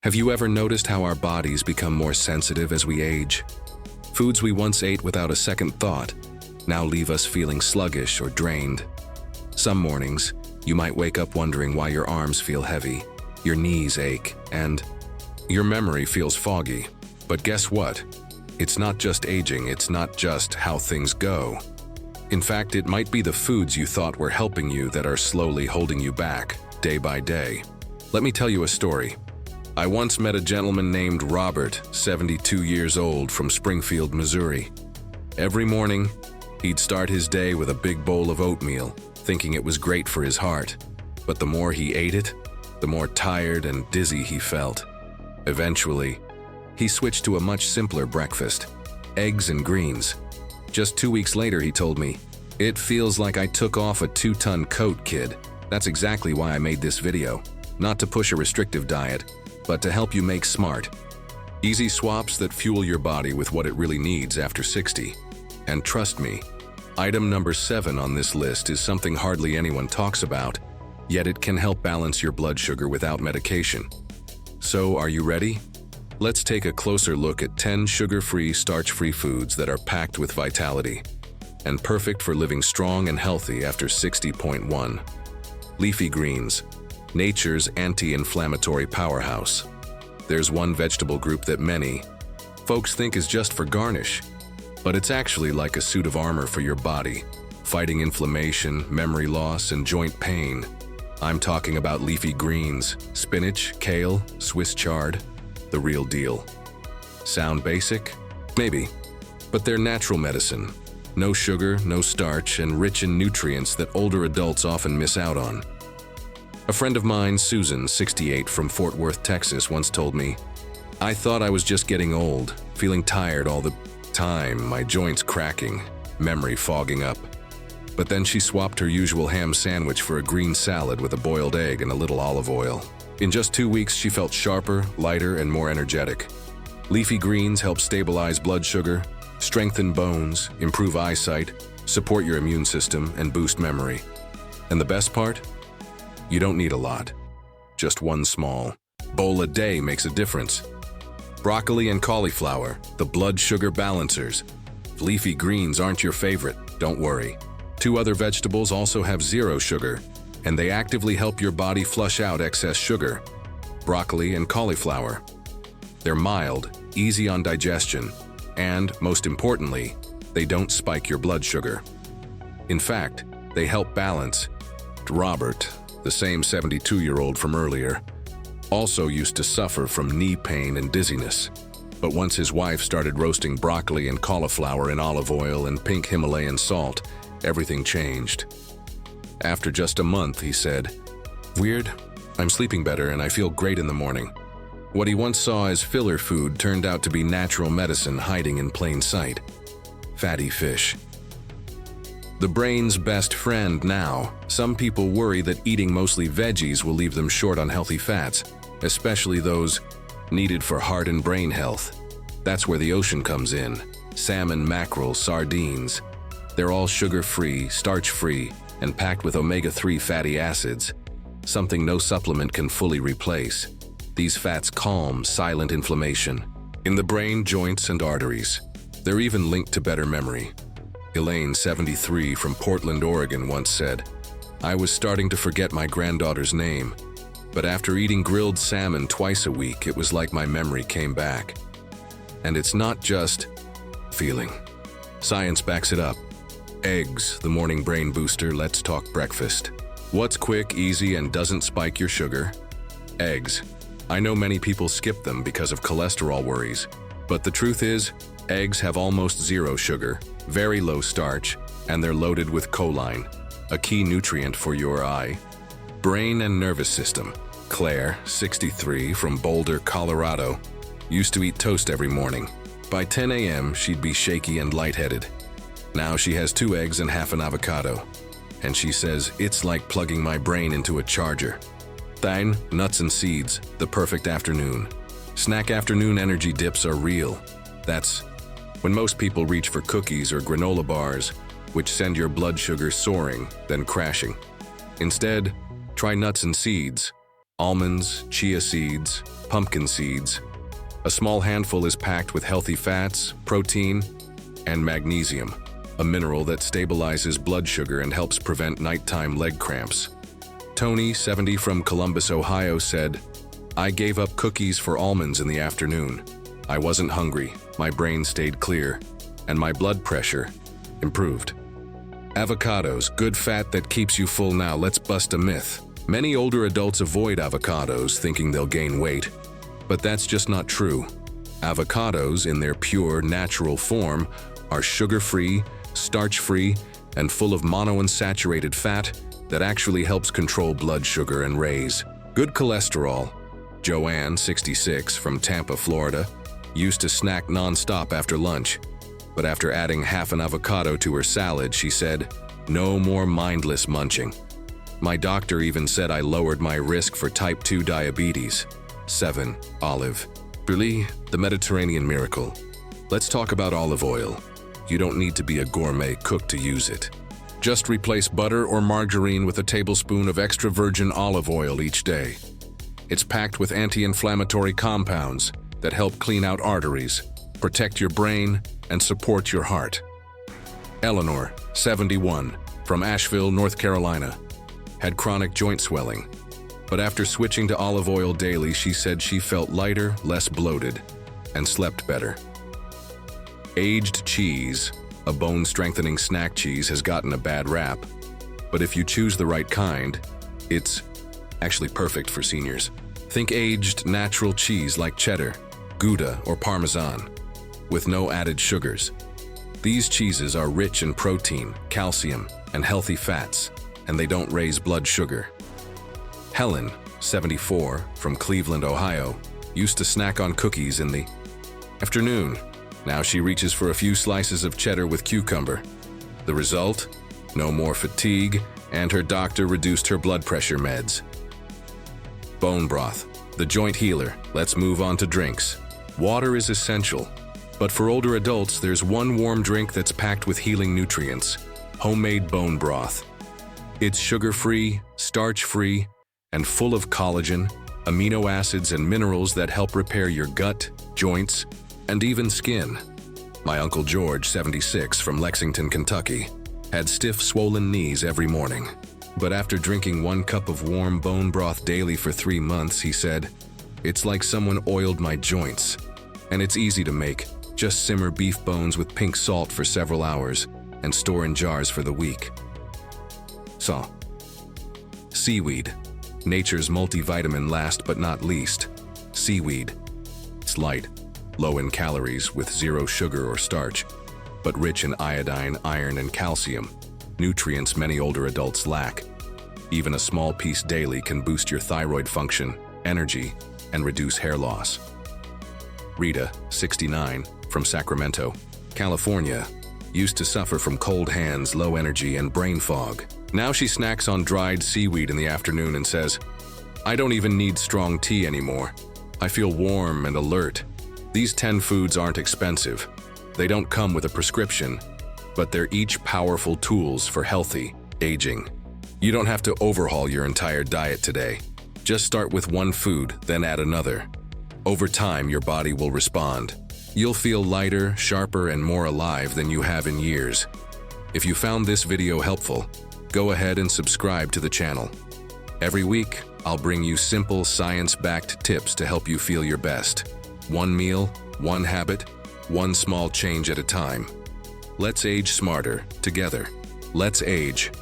Have you ever noticed how our bodies become more sensitive as we age? Foods we once ate without a second thought now leave us feeling sluggish or drained. Some mornings, you might wake up wondering why your arms feel heavy, your knees ache, and your memory feels foggy. But guess what? It's not just aging, it's not just how things go. In fact, it might be the foods you thought were helping you that are slowly holding you back, day by day. Let me tell you a story. I once met a gentleman named Robert, 72 years old, from Springfield, Missouri. Every morning, he'd start his day with a big bowl of oatmeal, thinking it was great for his heart. But the more he ate it, the more tired and dizzy he felt. Eventually, he switched to a much simpler breakfast, eggs and greens. Just 2 weeks later, he told me, "It feels like I took off a 2-ton coat, kid." That's exactly why I made this video. Not to push a restrictive diet, but to help you make smart, easy swaps that fuel your body with what it really needs after 60. And trust me, item number 7 on this list is something hardly anyone talks about, yet it can help balance your blood sugar without medication. So, are you ready? Let's take a closer look at 10 sugar-free, starch-free foods that are packed with vitality and perfect for living strong and healthy after 60.1. Leafy greens, nature's anti-inflammatory powerhouse. There's one vegetable group that many folks think is just for garnish, but it's actually like a suit of armor for your body, fighting inflammation, memory loss, and joint pain. I'm talking about leafy greens, spinach, kale, Swiss chard, the real deal. Sound basic? Maybe, but they're natural medicine. No sugar, no starch, and rich in nutrients that older adults often miss out on. A friend of mine, Susan, 68, from Fort Worth, Texas, once told me, "I thought I was just getting old, feeling tired all the time, my joints cracking, memory fogging up." But then she swapped her usual ham sandwich for a green salad with a boiled egg and a little olive oil. In just 2 weeks, she felt sharper, lighter, and more energetic. Leafy greens help stabilize blood sugar, strengthen bones, improve eyesight, support your immune system, and boost memory. And the best part? You don't need a lot. Just one small bowl a day makes a difference. Broccoli and cauliflower, the blood sugar balancers. If leafy greens aren't your favorite, don't worry. 2 other vegetables also have 0 sugar, and they actively help your body flush out excess sugar. Broccoli and cauliflower. They're mild, easy on digestion, and, most importantly, they don't spike your blood sugar. In fact, they help balance. Robert, the same 72-year-old from earlier, also used to suffer from knee pain and dizziness. But once his wife started roasting broccoli and cauliflower in olive oil and pink Himalayan salt, everything changed. After just a month, he said, "Weird, I'm sleeping better and I feel great in the morning." What he once saw as filler food turned out to be natural medicine hiding in plain sight. Fatty fish. The brain's best friend now. Some people worry that eating mostly veggies will leave them short on healthy fats, especially those needed for heart and brain health. That's where the ocean comes in. Salmon, mackerel, sardines. They're all sugar-free, starch-free, and packed with omega-3 fatty acids, something no supplement can fully replace. These fats calm silent inflammation in the brain, joints, and arteries. They're even linked to better memory. Elaine, 73, from Portland, Oregon, once said, "I was starting to forget my granddaughter's name, but after eating grilled salmon twice a week, it was like my memory came back." And it's not just feeling. Science backs it up. Eggs, the morning brain booster. Let's talk breakfast. What's quick, easy, and doesn't spike your sugar? Eggs. I know many people skip them because of cholesterol worries, but the truth is, eggs have almost 0 sugar, very low starch, and they're loaded with choline, a key nutrient for your eye, brain, and nervous system. Claire, 63, from Boulder, Colorado, used to eat toast every morning. By 10 a.m., she'd be shaky and lightheaded. Now she has 2 eggs and half an avocado, and she says, "It's like plugging my brain into a charger." Thine, nuts and seeds, the perfect afternoon. Snack afternoon energy dips are real. That's when most people reach for cookies or granola bars, which send your blood sugar soaring, then crashing. Instead, try nuts and seeds. almonds, chia seeds, pumpkin seeds. A small handful is packed with healthy fats, protein, and magnesium, a mineral that stabilizes blood sugar and helps prevent nighttime leg cramps. Tony, 70, from Columbus, Ohio, said, "I gave up cookies for almonds in the afternoon. I wasn't hungry, my brain stayed clear, and my blood pressure improved." Avocados, good fat that keeps you full. Now let's bust a myth. Many older adults avoid avocados thinking they'll gain weight, but that's just not true. Avocados, in their pure, natural form, are sugar-free, starch-free, and full of monounsaturated fat that actually helps control blood sugar and raise good cholesterol. Joanne, 66, from Tampa, Florida, used to snack non-stop after lunch, but after adding half an avocado to her salad, she said, "No more mindless munching. My doctor even said I lowered my risk for type 2 diabetes." 7. Olive. Really, the Mediterranean miracle. Let's talk about olive oil. You don't need to be a gourmet cook to use it. Just replace butter or margarine with a tablespoon of extra virgin olive oil each day. It's packed with anti-inflammatory compounds that help clean out arteries, protect your brain, and support your heart. Eleanor, 71, from Asheville, North Carolina, had chronic joint swelling, but after switching to olive oil daily, she said she felt lighter, less bloated, and slept better. Aged cheese, a bone-strengthening snack cheese, has gotten a bad rap, but if you choose the right kind, it's actually perfect for seniors. Think aged, natural cheese like cheddar, Gouda, or Parmesan, with no added sugars. These cheeses are rich in protein, calcium, and healthy fats, and they don't raise blood sugar. Helen, 74, from Cleveland, Ohio, used to snack on cookies in the afternoon. Now she reaches for a few slices of cheddar with cucumber. The result? No more fatigue, and her doctor reduced her blood pressure meds. Bone broth, the joint healer. Let's move on to drinks. Water is essential, but for older adults, there's one warm drink that's packed with healing nutrients: homemade bone broth. It's sugar-free, starch-free, and full of collagen, amino acids, and minerals that help repair your gut, joints, and even skin. My Uncle George, 76, from Lexington, Kentucky, had stiff, swollen knees every morning. But after drinking 1 cup of warm bone broth daily for 3 months, he said, "It's like someone oiled my joints. And it's easy to make. Just simmer beef bones with pink salt for several hours and store in jars for the week." So, seaweed, nature's multivitamin. Last but not least, seaweed. It's light, low in calories with 0 sugar or starch, but rich in iodine, iron, and calcium, nutrients many older adults lack. Even a small piece daily can boost your thyroid function, energy, and reduce hair loss. Rita, 69, from Sacramento, California, used to suffer from cold hands, low energy, and brain fog. Now she snacks on dried seaweed in the afternoon and says, "I don't even need strong tea anymore. I feel warm and alert." These 10 foods aren't expensive. They don't come with a prescription, but they're each powerful tools for healthy aging. You don't have to overhaul your entire diet today. Just start with one food, then add another. Over time, your body will respond. You'll feel lighter, sharper, and more alive than you have in years. If you found this video helpful, go ahead and subscribe to the channel. Every week, I'll bring you simple, science-backed tips to help you feel your best. One meal, one habit, one small change at a time. Let's age smarter, together. Let's age